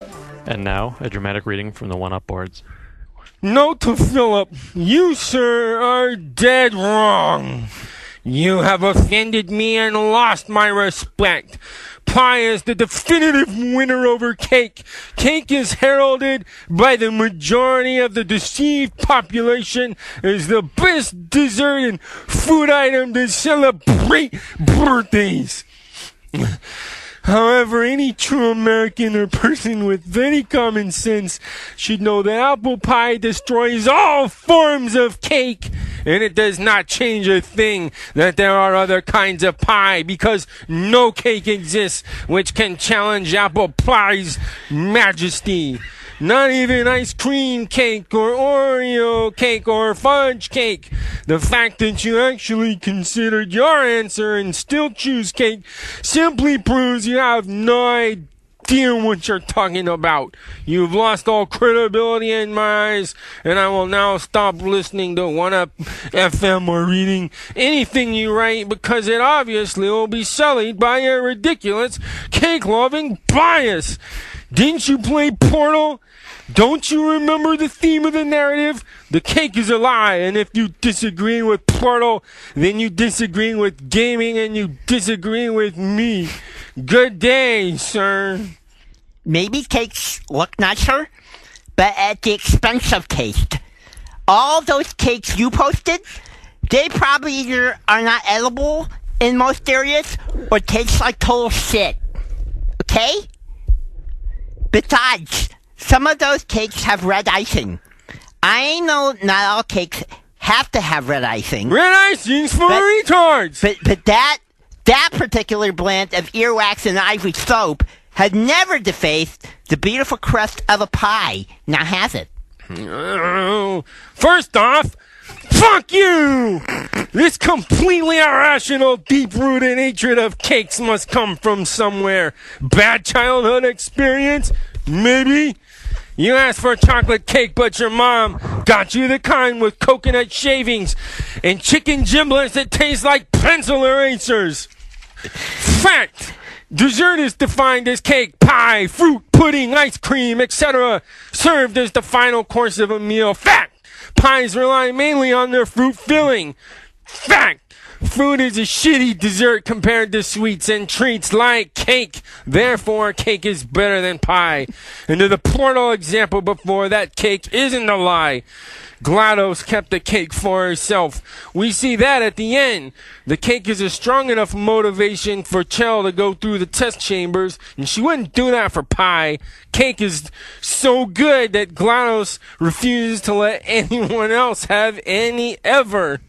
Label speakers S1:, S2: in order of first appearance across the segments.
S1: And now, a dramatic reading from the One-Up boards.
S2: Note to Philip, you, sir, are dead wrong. You have offended me and lost my respect. Pie is the definitive winner over cake. Cake is heralded by the majority of the deceived population as the best dessert and food item to celebrate birthdays. However, any true American or person with any common sense should know that apple pie destroys all forms of cake, and it does not change a thing that there are other kinds of pie, because no cake exists which can challenge apple pie's majesty. Not even ice cream cake or Oreo cake or fudge cake. The fact that you actually considered your answer and still choose cake simply proves you have no idea what you're talking about. You've lost all credibility in my eyes, and I will now stop listening to One-Up FM or reading anything you write, because it obviously will be sullied by a ridiculous cake-loving bias. Didn't you play Portal? Don't you remember the theme of the narrative? The cake is a lie, and if you disagree with Portal, then you disagree with gaming and you disagree with me. Good day, sir.
S3: Maybe cakes look nicer, but at the expense of taste. All those cakes you posted, they probably either are not edible in most areas or taste like total shit. Okay? Besides, some of those cakes have red icing. I know not all cakes have to have red icing.
S2: Red icing's for retards!
S3: But that particular blend of earwax and ivory soap has never defaced the beautiful crust of a pie. Now has it?
S2: First off, fuck you! This completely irrational, deep-rooted hatred of cakes must come from somewhere. Bad childhood experience? Maybe. You asked for a chocolate cake, but your mom got you the kind with coconut shavings and chicken giblets that taste like pencil erasers. Fact! Dessert is defined as cake, pie, fruit, pudding, ice cream, etc., served as the final course of a meal. Fact! Pies rely mainly on their fruit filling. Fact! Fruit is a shitty dessert compared to sweets and treats like cake. Therefore, cake is better than pie. And to the Portal example before, that cake isn't a lie. GLaDOS kept the cake for herself. We see that at the end. The cake is a strong enough motivation for Chell to go through the test chambers, and she wouldn't do that for pie. Cake is so good that GLaDOS refuses to let anyone else have any ever.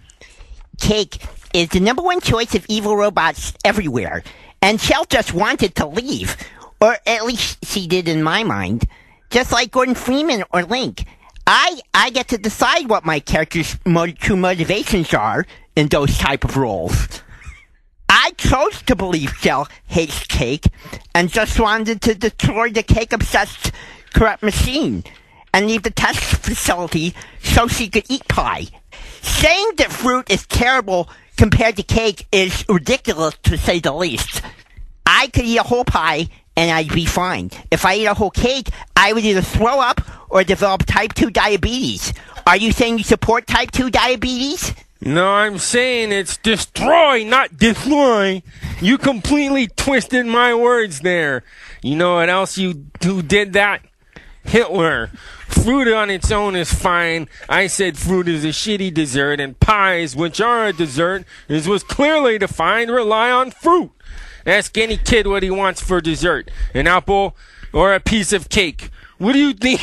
S3: Cake is the number one choice of evil robots everywhere, and Chell just wanted to leave. Or at least she did in my mind. Just like Gordon Freeman or Link. I get to decide what my character's true motivations are in those type of roles. I chose to believe Chell hates cake and just wanted to destroy the cake-obsessed corrupt machine and leave the test facility so she could eat pie. Saying that fruit is terrible compared to cake is ridiculous, to say the least. I could eat a whole pie and I'd be fine. If I eat a whole cake, I would either throw up or develop type 2 diabetes. Are you saying you support type 2 diabetes?
S2: No, I'm saying it's destroy, not destroy. You completely twisted my words there. You know what else who did that? Hitler. Fruit on its own is fine. I said fruit is a shitty dessert, and pies, which are a dessert, as was clearly defined, rely on fruit. Ask any kid what he wants for dessert. An apple or a piece of cake. What do you think?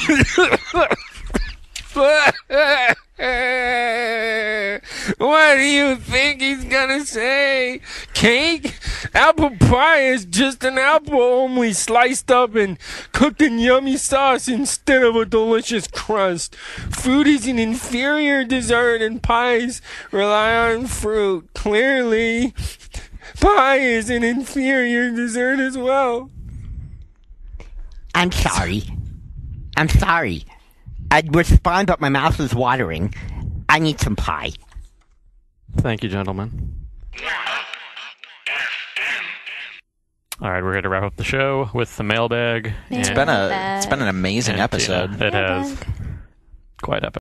S2: What do you think he's gonna say? Cake? Apple pie is just an apple, only sliced up and cooked in yummy sauce instead of a delicious crust. Food is an inferior dessert and pies rely on fruit. Clearly, pie is an inferior dessert as well.
S3: I'm sorry. I'd respond, but my mouth is watering. I need some pie.
S1: Thank you, gentlemen. All right, we're here to wrap up the show with the mailbag.
S4: It's
S1: and-
S4: been an amazing
S1: and,
S4: episode.
S1: it has. Quite epic.